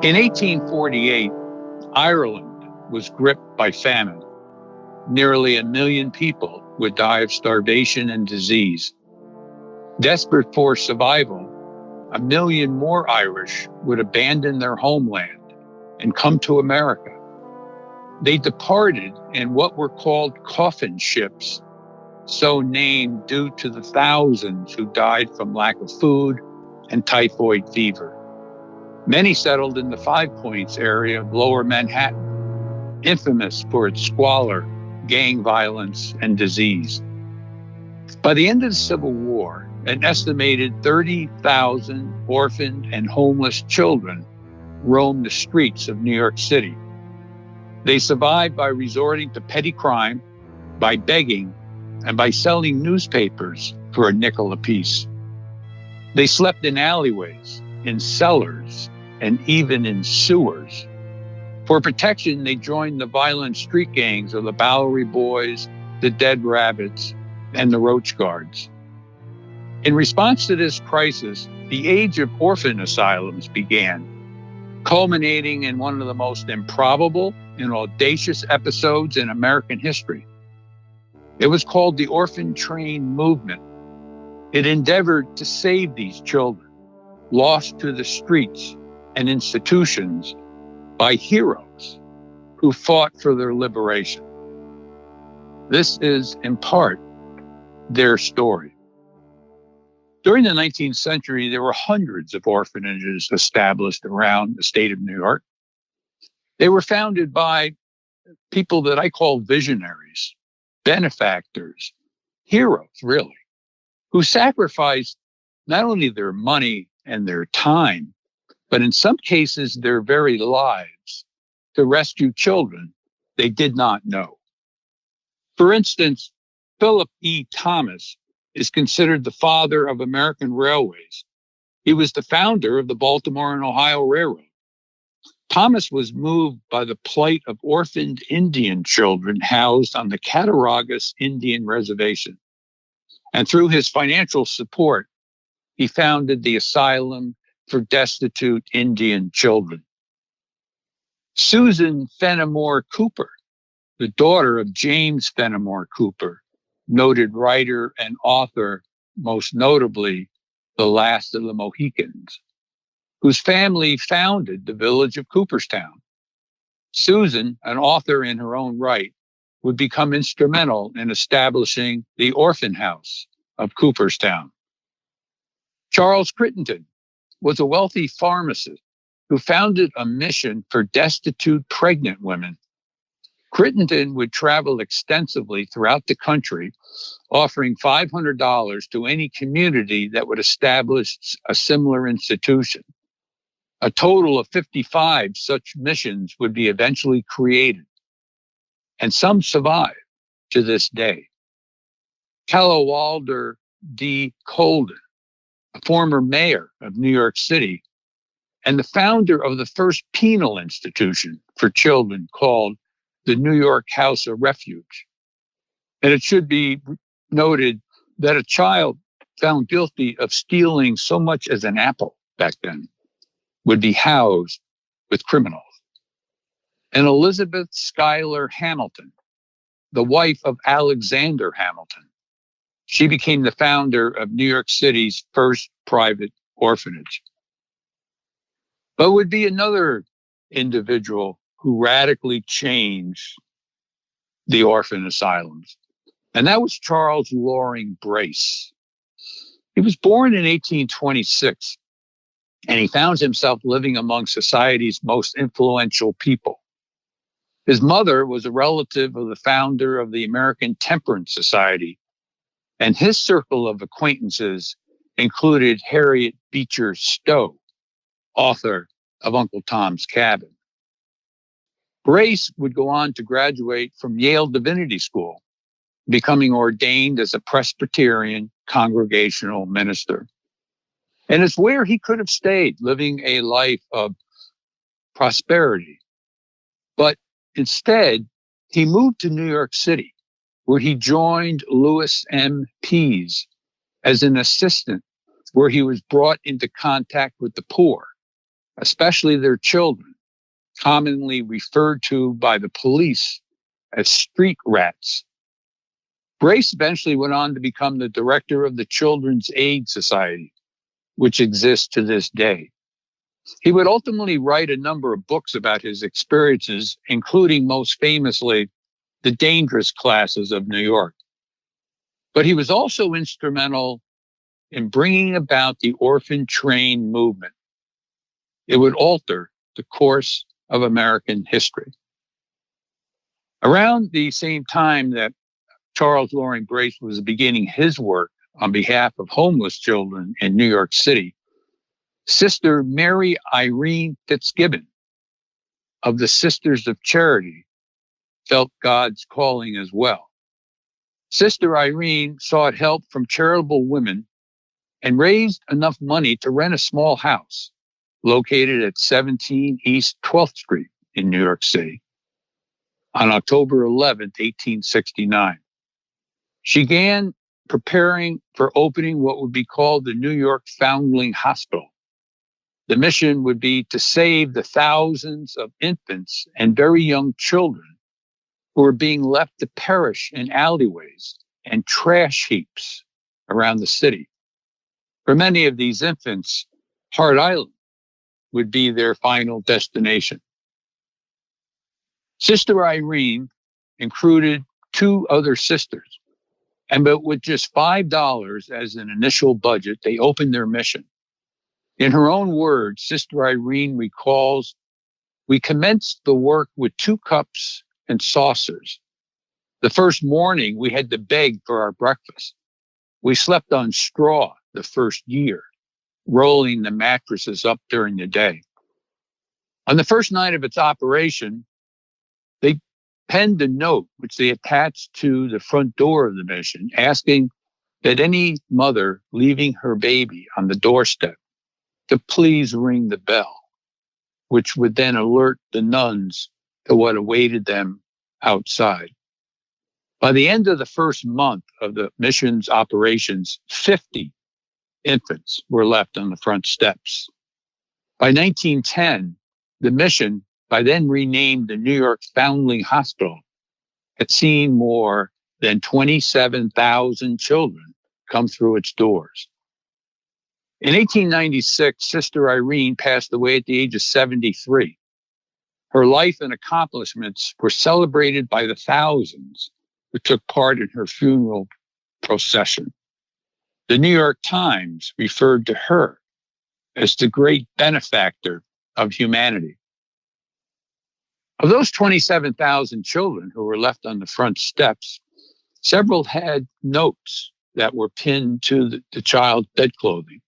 In 1848, Ireland was gripped by famine. Nearly 1 million people would die of starvation and disease. Desperate for survival, 1 million more Irish would abandon their homeland and come to America. They departed in what were called coffin ships, so named due to the thousands who died from lack of food and typhoid fever. Many settled in the Five Points area of Lower Manhattan, infamous for its squalor, gang violence, and disease. By the end of the Civil War, an estimated 30,000 orphaned and homeless children roamed the streets of New York City. They survived by resorting to petty crime, by begging, and by selling newspapers for a nickel apiece. They slept in alleyways, in cellars, and even in sewers. For protection, they joined the violent street gangs of the Bowery Boys, the Dead Rabbits, and the Roach Guards. In response to this crisis, the age of orphan asylums began, culminating in one of the most improbable and audacious episodes in American history. It was called the Orphan Train Movement. It endeavored to save these children, lost to the streets and institutions by heroes who fought for their liberation. This is, in part, their story. During the 19th century, there were hundreds of orphanages established around the state of New York. They were founded by people that I call visionaries, benefactors, heroes, really, who sacrificed not only their money and their time, but in some cases, their very lives to rescue children they did not know. For instance, Philip E. Thomas is considered the father of American railways. He was the founder of the Baltimore and Ohio Railroad. Thomas was moved by the plight of orphaned Indian children housed on the Cattaraugus Indian Reservation. And through his financial support, he founded the Asylum for Destitute Indian Children. Susan Fenimore Cooper, the daughter of James Fenimore Cooper, noted writer and author, most notably The Last of the Mohicans, whose family founded the village of Cooperstown. Susan, an author in her own right, would become instrumental in establishing the Orphan House of Cooperstown. Charles Crittenden was a wealthy pharmacist who founded a mission for destitute pregnant women. Crittenden would travel extensively throughout the country, offering $500 to any community that would establish a similar institution. A total of 55 such missions would be eventually created, and some survive to this day. Cadwallader D. Colden, a former mayor of New York City, and the founder of the first penal institution for children called the New York House of Refuge. And it should be noted that a child found guilty of stealing so much as an apple back then would be housed with criminals. And Elizabeth Schuyler Hamilton, the wife of Alexander Hamilton, she became the founder of New York City's first private orphanage. But would be another individual who radically changed the orphan asylums, and that was Charles Loring Brace. He was born in 1826, and he found himself living among society's most influential people. His mother was a relative of the founder of the American Temperance Society, and his circle of acquaintances included Harriet Beecher Stowe, author of Uncle Tom's Cabin. Brace would go on to graduate from Yale Divinity School, becoming ordained as a Presbyterian congregational minister. And it's where he could have stayed, living a life of prosperity. But instead, he moved to New York City, where he joined Louis M. Pease as an assistant, where he was brought into contact with the poor especially their children, commonly referred to by the police as street rats. Brace eventually went on to become the director of the Children's Aid Society, which exists to this day. He would ultimately write a number of books about his experiences, including most famously, The Dangerous Classes of New York. But he was also instrumental in bringing about the Orphan Train Movement. It would alter the course of American history. Around the same time that Charles Loring Brace was beginning his work on behalf of homeless children in New York City, Sister Mary Irene Fitzgibbon of the Sisters of Charity felt God's calling as well. Sister Irene sought help from charitable women and raised enough money to rent a small house located at 17 East 12th Street in New York City on October 11th, 1869. She began preparing for opening what would be called the New York Foundling Hospital. The mission would be to save the thousands of infants and very young children who were being left to perish in alleyways and trash heaps around the city. For many of these infants, Hart Island would be their final destination. Sister Irene included two other sisters, and but with just $5 as an initial budget, they opened their mission. In her own words, Sister Irene recalls, "We commenced the work with 2 cups and saucers. The first morning, we had to beg for our breakfast. We slept on straw the first year, rolling the mattresses up during the day. On the first night of its operation, they penned a note which they attached to the front door of the mission, asking that any mother leaving her baby on the doorstep to please ring the bell, which would then alert the nuns to what awaited them outside." By the end of the first month of the mission's operations, 50 infants were left on the front steps. By 1910, the mission, by then renamed the New York Foundling Hospital, had seen more than 27,000 children come through its doors. In 1896, Sister Irene passed away at the age of 73. Her life and accomplishments were celebrated by the thousands who took part in her funeral procession. The New York Times referred to her as the great benefactor of humanity. Of those 27,000 children who were left on the front steps, several had notes that were pinned to the child's bedclothing.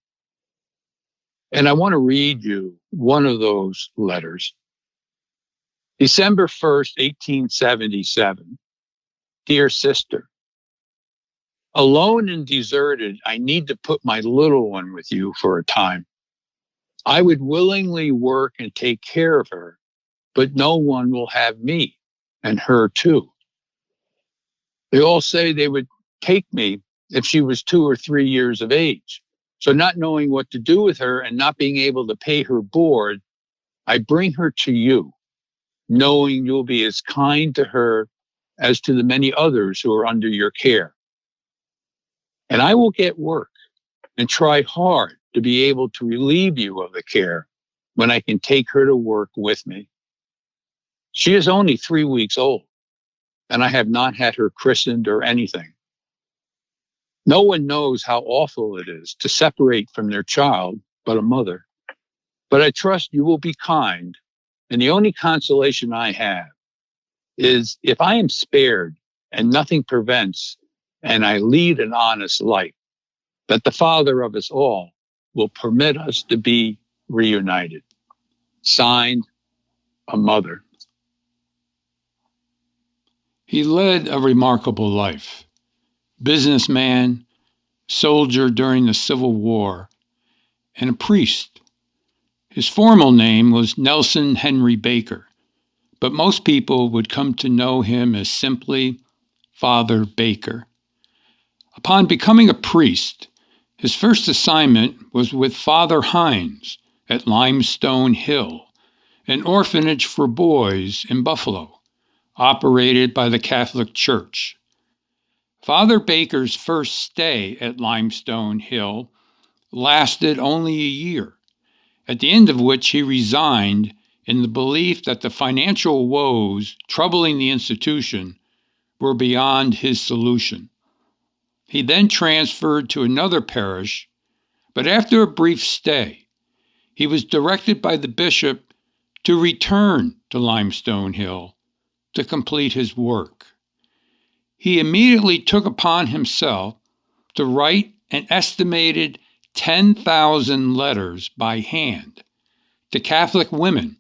And I want to read you one of those letters. December 1st, 1877. Dear sister, alone and deserted, I need to put my little one with you for a time. I would willingly work and take care of her, but no one will have me and her too. They all say they would take me if she was 2 or 3 years of age. So not knowing what to do with her and not being able to pay her board, I bring her to you, knowing you'll be as kind to her as to the many others who are under your care. And I will get work and try hard to be able to relieve you of the care when I can take her to work with me. She is only 3 weeks old, and I have not had her christened or anything. No one knows how awful it is to separate from their child but a mother. But I trust you will be kind, and the only consolation I have is if I am spared and nothing prevents, and I lead an honest life, that the Father of us all will permit us to be reunited. Signed, a mother. He led a remarkable life. Businessman, soldier during the Civil War, and a priest. His formal name was Nelson Henry Baker, but most people would come to know him as simply Father Baker. Upon becoming a priest, his first assignment was with Father Hines, at Limestone Hill, an orphanage for boys in Buffalo, operated by the Catholic Church. Father Baker's first stay at Limestone Hill lasted only a year, at the end of which he resigned in the belief that the financial woes troubling the institution were beyond his solution. He then transferred to another parish, but after a brief stay, he was directed by the bishop to return to Limestone Hill to complete his work. He immediately took upon himself to write an estimated 10,000 letters by hand to Catholic women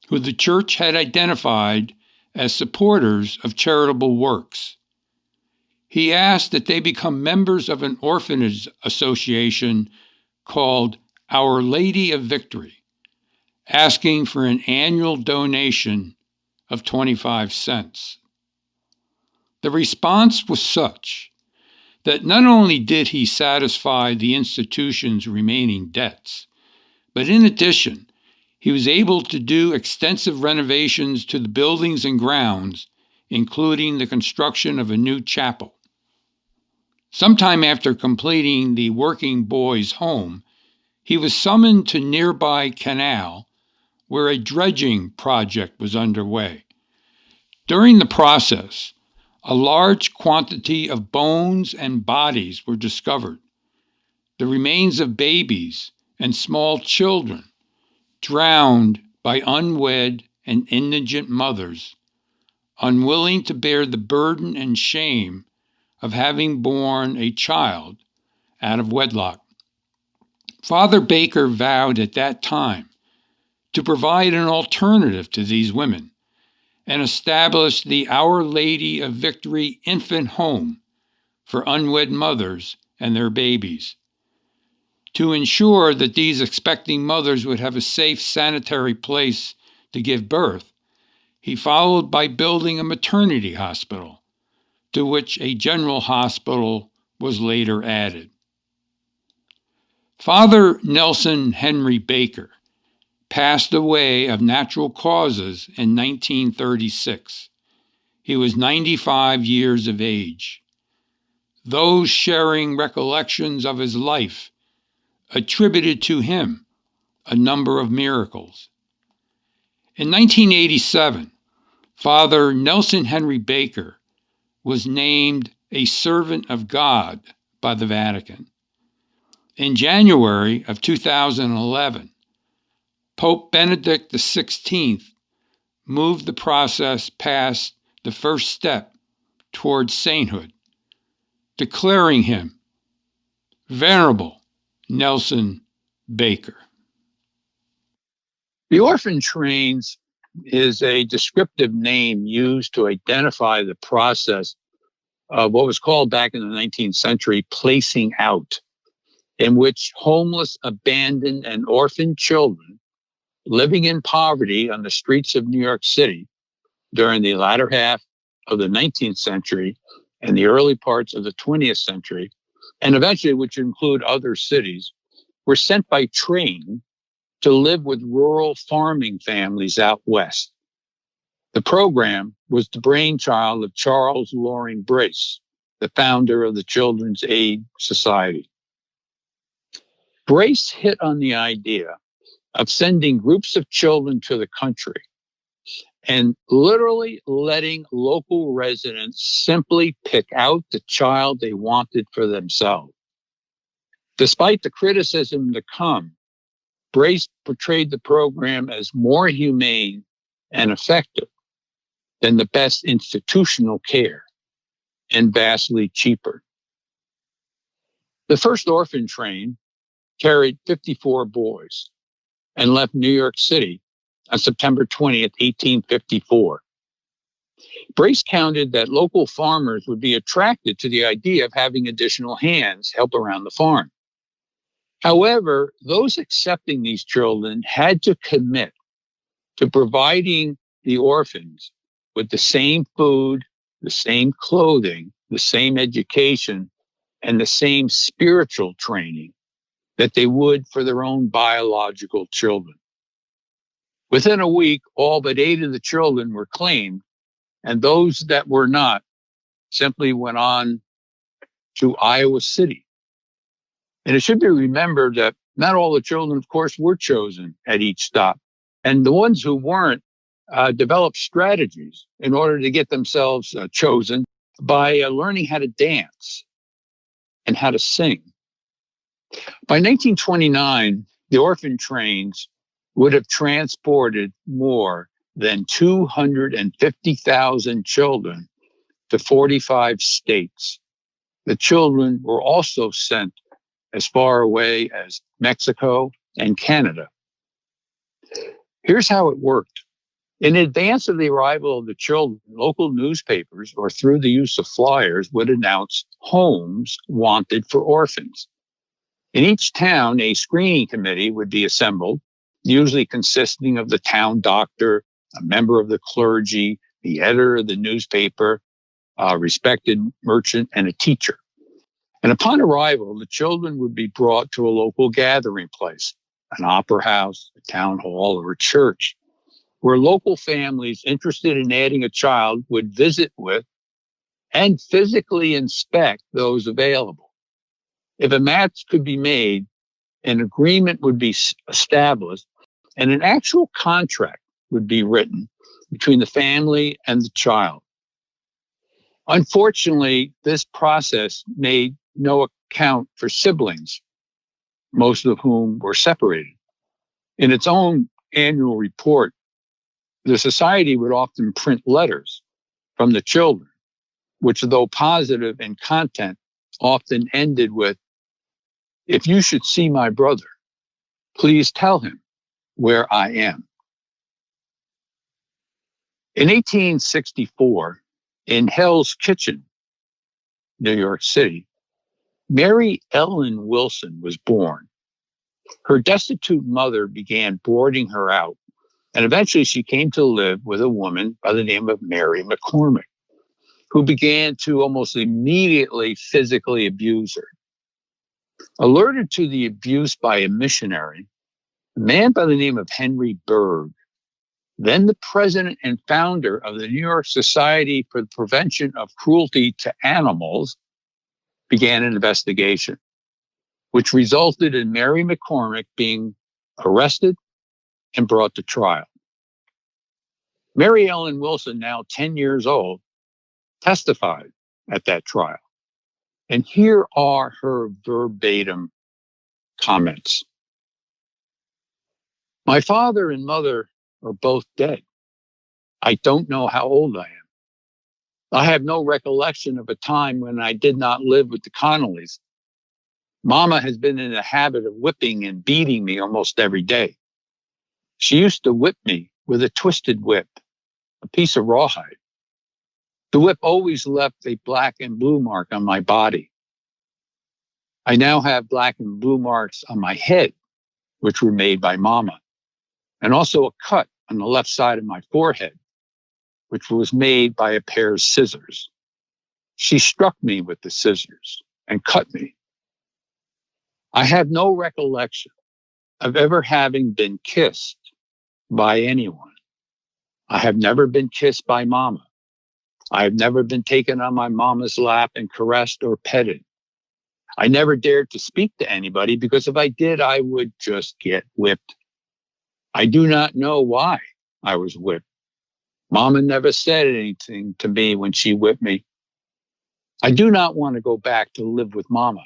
who the church had identified as supporters of charitable works. He asked that they become members of an orphanage association called Our Lady of Victory, asking for an annual donation of 25 cents. The response was such that not only did he satisfy the institution's remaining debts, but in addition, he was able to do extensive renovations to the buildings and grounds, including the construction of a new chapel. Sometime after completing the working boys' home, he was summoned to nearby canal where a dredging project was underway. During the process, a large quantity of bones and bodies were discovered, the remains of babies and small children drowned by unwed and indigent mothers, unwilling to bear the burden and shame of having borne a child out of wedlock. Father Baker vowed at that time to provide an alternative to these women and established the Our Lady of Victory Infant Home for unwed mothers and their babies. To ensure that these expecting mothers would have a safe, sanitary place to give birth, he followed by building a maternity hospital, to which a general hospital was later added. Father Nelson Henry Baker passed away of natural causes in 1936. He was 95 years of age. Those sharing recollections of his life attributed to him a number of miracles. In 1987, Father Nelson Henry Baker was named a servant of God by the Vatican. In January of 2011, Pope Benedict XVI moved the process past the first step towards sainthood, declaring him Venerable Nelson Baker. The orphan trains is a descriptive name used to identify the process of what was called back in the 19th century placing out, in which homeless, abandoned, and orphaned children living in poverty on the streets of New York City during the latter half of the 19th century and the early parts of the 20th century, and eventually which include other cities, were sent by train to live with rural farming families out west. The program was the brainchild of Charles Loring Brace, the founder of the Children's Aid Society. Brace hit on the idea of sending groups of children to the country and literally letting local residents simply pick out the child they wanted for themselves. Despite the criticism to come, Brace portrayed the program as more humane and effective than the best institutional care and vastly cheaper. The first orphan train carried 54 boys and left New York City on September 20th, 1854. Brace counted that local farmers would be attracted to the idea of having additional hands help around the farm. However, those accepting these children had to commit to providing the orphans with the same food, the same clothing, the same education, and the same spiritual training that they would for their own biological children. Within a week, all but 8 of the children were claimed, and those that were not simply went on to Iowa City. And it should be remembered that not all the children, of course, were chosen at each stop. And the ones who weren't developed strategies in order to get themselves chosen by learning how to dance and how to sing. By 1929, the orphan trains would have transported more than 250,000 children to 45 states. The children were also sent as far away as Mexico and Canada. Here's how it worked. In advance of the arrival of the children, local newspapers, or through the use of flyers, would announce homes wanted for orphans. In each town, a screening committee would be assembled, usually consisting of the town doctor, a member of the clergy, the editor of the newspaper, a respected merchant, and a teacher. And upon arrival, the children would be brought to a local gathering place, an opera house, a town hall, or a church, where local families interested in adding a child would visit with and physically inspect those available. If a match could be made, an agreement would be established, and an actual contract would be written between the family and the child. Unfortunately, this process made no account for siblings, most of whom were separated. In its own annual report, the society would often print letters from the children, which, though positive in content, often ended with, "If you should see my brother, please tell him where I am." In 1864, in Hell's Kitchen, New York City, Mary Ellen Wilson was born. Her destitute mother began boarding her out, and eventually she came to live with a woman by the name of Mary McCormick, who began to almost immediately physically abuse her. Alerted to the abuse by a missionary, a man by the name of Henry Berg, then the president and founder of the New York Society for the Prevention of Cruelty to Animals, began an investigation, which resulted in Mary McCormick being arrested and brought to trial. Mary Ellen Wilson, now 10 years old, testified at that trial. And here are her verbatim comments. "My father and mother are both dead. I don't know how old I am. I have no recollection of a time when I did not live with the Connollys. Mama has been in the habit of whipping and beating me almost every day. She used to whip me with a twisted whip, a piece of rawhide. The whip always left a black and blue mark on my body. I now have black and blue marks on my head, which were made by Mama, and also a cut on the left side of my forehead, which was made by a pair of scissors. She struck me with the scissors and cut me. I have no recollection of ever having been kissed by anyone. I have never been kissed by Mama. I have never been taken on my mama's lap and caressed or petted. I never dared to speak to anybody because if I did, I would just get whipped. I do not know why I was whipped. Mama never said anything to me when she whipped me. I do not want to go back to live with Mama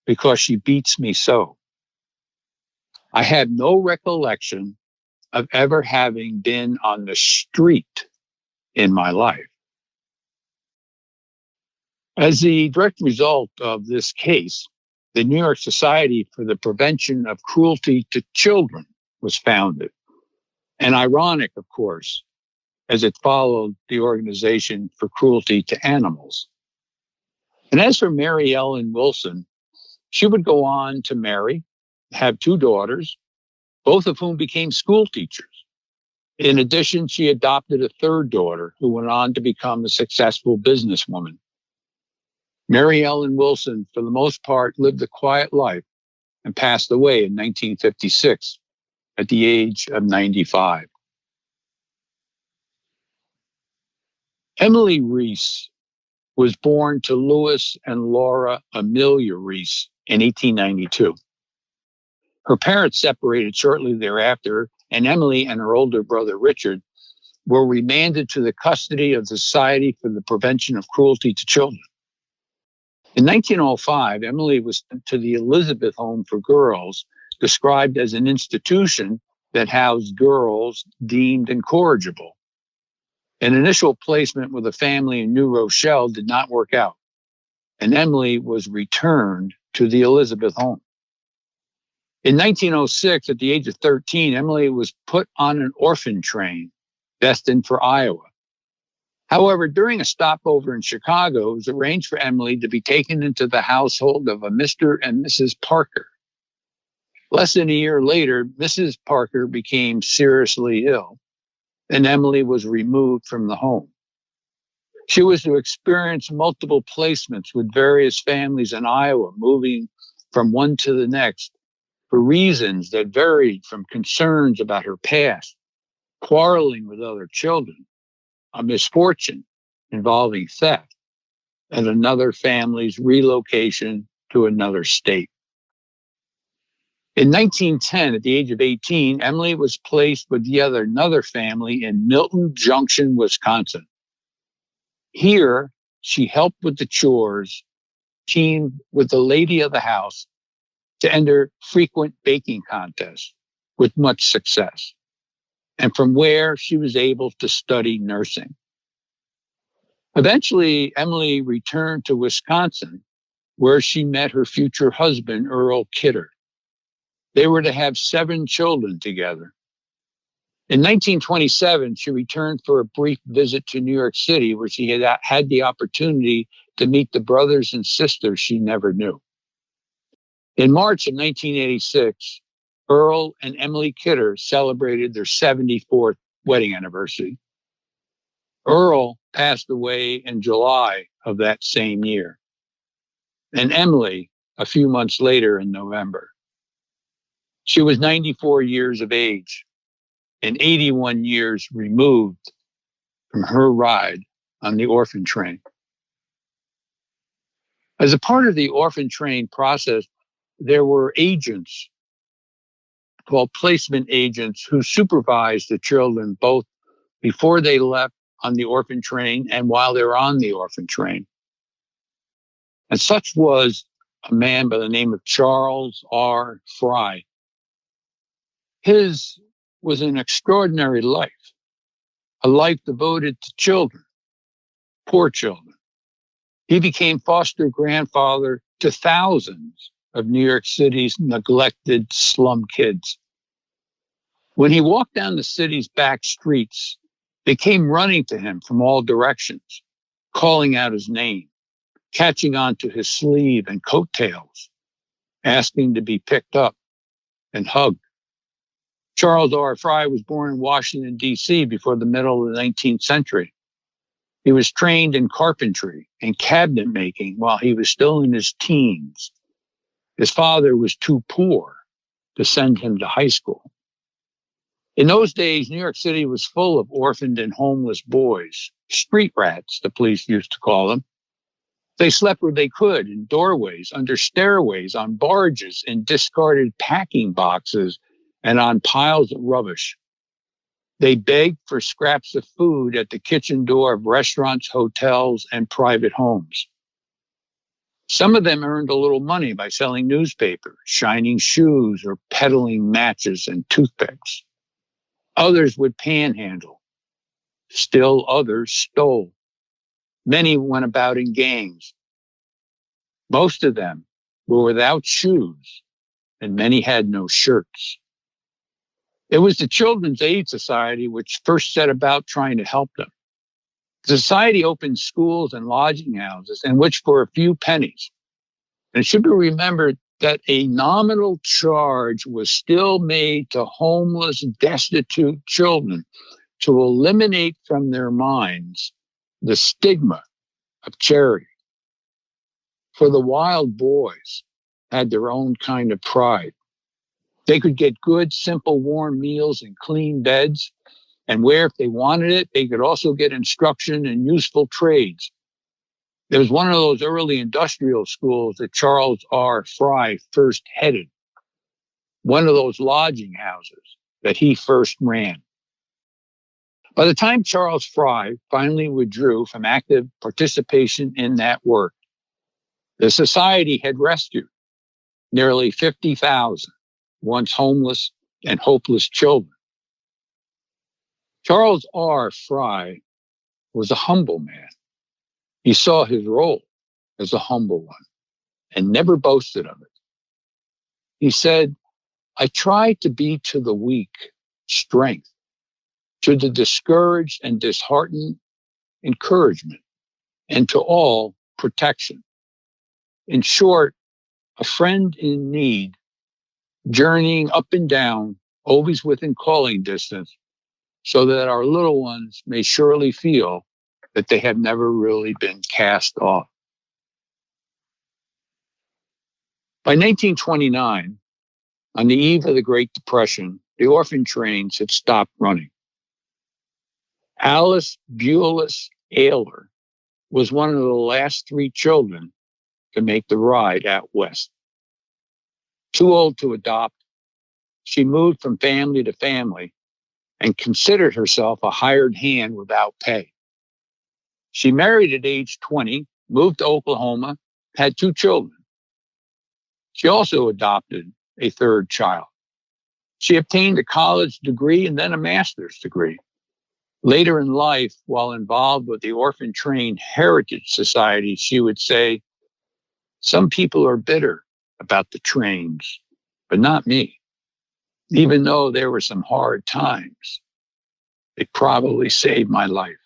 because she beats me so. I have no recollection of ever having been on the street in my life." As the direct result of this case, the New York Society for the Prevention of Cruelty to Children was founded. And ironic, of course, as it followed the Organization for Cruelty to Animals. And as for Mary Ellen Wilson, she would go on to marry, have 2 daughters, both of whom became school teachers. In addition, she adopted a 3rd daughter who went on to become a successful businesswoman. Mary Ellen Wilson, for the most part, lived a quiet life and passed away in 1956 at the age of 95. Emily Reese was born to Louis and Laura Amelia Reese in 1892. Her parents separated shortly thereafter, and Emily and her older brother Richard were remanded to the custody of the Society for the Prevention of Cruelty to Children. In 1905, Emily was sent to the Elizabeth Home for Girls, described as an institution that housed girls deemed incorrigible. An initial placement with a family in New Rochelle did not work out, and Emily was returned to the Elizabeth Home. In 1906, at the age of 13, Emily was put on an orphan train destined for Iowa. However, during a stopover in Chicago, it was arranged for Emily to be taken into the household of a Mr. and Mrs. Parker. Less than a year later, Mrs. Parker became seriously ill, and Emily was removed from the home. She was to experience multiple placements with various families in Iowa, moving from one to the next for reasons that varied from concerns about her past, quarreling with other children, a misfortune involving theft, and another family's relocation to another state. In 1910, at the age of 18, Emily was placed with yet another family in Milton Junction, Wisconsin. Here, she helped with the chores, teamed with the lady of the house to enter frequent baking contests with much success, and from where she was able to study nursing. Eventually, Emily returned to Wisconsin, where she met her future husband, Earl Kidder. They were to have 7 children together. In 1927, she returned for a brief visit to New York City, where she had the opportunity to meet the brothers and sisters she never knew. In March of 1986, Earl and Emily Kidder celebrated their 74th wedding anniversary. Earl passed away in July of that same year, and Emily a few months later in November. She was 94 years of age and 81 years removed from her ride on the orphan train. As a part of the orphan train process, there were agents called placement agents who supervised the children both before they left on the orphan train and while they were on the orphan train. And such was a man by the name of Charles R. Fry. His was an extraordinary life, a life devoted to children, poor children. He became foster grandfather to thousands of New York City's neglected slum kids. When he walked down the city's back streets, they came running to him from all directions, calling out his name, catching onto his sleeve and coattails, asking to be picked up and hugged. Charles R. Fry was born in Washington, D.C. before the middle of the 19th century. He was trained in carpentry and cabinet making while he was still in his teens. His father was too poor to send him to high school. In those days, New York City was full of orphaned and homeless boys, street rats, the police used to call them. They slept where they could, in doorways, under stairways, on barges, in discarded packing boxes, and on piles of rubbish. They begged for scraps of food at the kitchen door of restaurants, hotels, and private homes. Some of them earned a little money by selling newspapers, shining shoes, or peddling matches and toothpicks. Others would panhandle. Still others stole. Many went about in gangs. Most of them were without shoes, and many had no shirts. It was the Children's Aid Society which first set about trying to help them. The society opened schools and lodging houses in which, for a few pennies, and it should be remembered that a nominal charge was still made to homeless, destitute children to eliminate from their minds the stigma of charity. For the wild boys, had their own kind of pride. They could get good, simple, warm meals and clean beds, and where, if they wanted it, they could also get instruction in useful trades. There was one of those early industrial schools that Charles R. Fry first headed, one of those lodging houses that he first ran. By the time Charles Fry finally withdrew from active participation in that work, the society had rescued nearly 50,000 once homeless and hopeless children. Charles R. Fry was a humble man. He saw his role as a humble one and never boasted of it. He said, "I try to be to the weak strength, to the discouraged and disheartened encouragement, and to all protection. In short, a friend in need, journeying up and down, always within calling distance, so that our little ones may surely feel that they have never really been cast off." By 1929, on the eve of the Great Depression, the orphan trains had stopped running. Alice Beulis Ayler was one of the last 3 children to make the ride out west. Too old to adopt, she moved from family to family and considered herself a hired hand without pay. She married at age 20, moved to Oklahoma, had 2 children. She also adopted a 3rd child. She obtained a college degree and then a master's degree. Later in life, while involved with the Orphan Train Heritage Society, she would say, "Some people are bitter about the trains, but not me. Even though there were some hard times, they probably saved my life."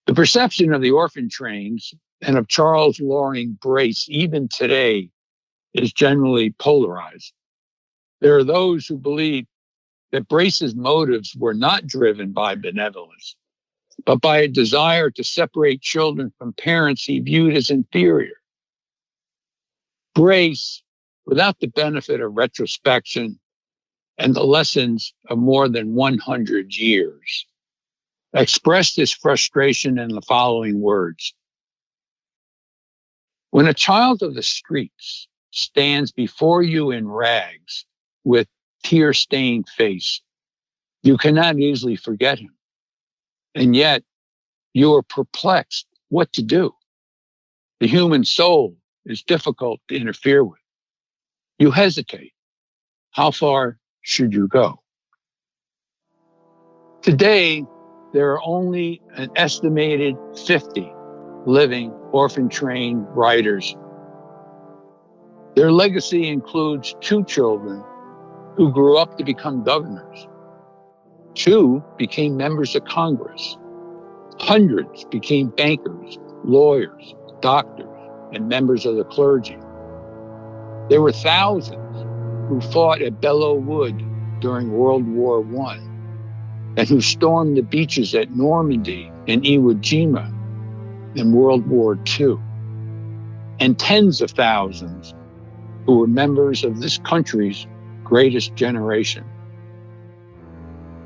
The perception of the orphan trains and of Charles Loring Brace, even today, is generally polarized. There are those who believe that Brace's motives were not driven by benevolence, but by a desire to separate children from parents he viewed as inferior. Brace, without the benefit of retrospection and the lessons of more than 100 years, expressed his frustration in the following words: "When a child of the streets stands before you in rags with tear-stained face, you cannot easily forget him. And yet you are perplexed what to do. The human soul is difficult to interfere with. You hesitate. How far should you go?" Today, there are only an estimated 50 living orphan train riders. Their legacy includes 2 children who grew up to become governors. 2 became members of Congress. Hundreds became bankers, lawyers, doctors, and members of the clergy. There were thousands who fought at Belleau Wood during World War I and who stormed the beaches at Normandy and Iwo Jima in World War II, and tens of thousands who were members of this country's greatest generation.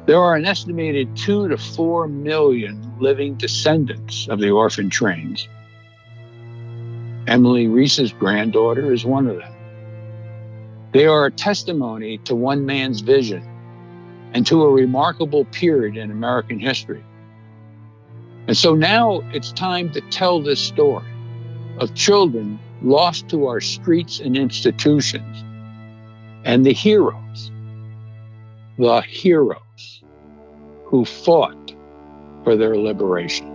There are an estimated 2 to 4 million living descendants of the orphan trains. Emily Reese's granddaughter is one of them. They are a testimony to one man's vision and to a remarkable period in American history. And so now it's time to tell this story of children lost to our streets and institutions, and the heroes who fought for their liberation.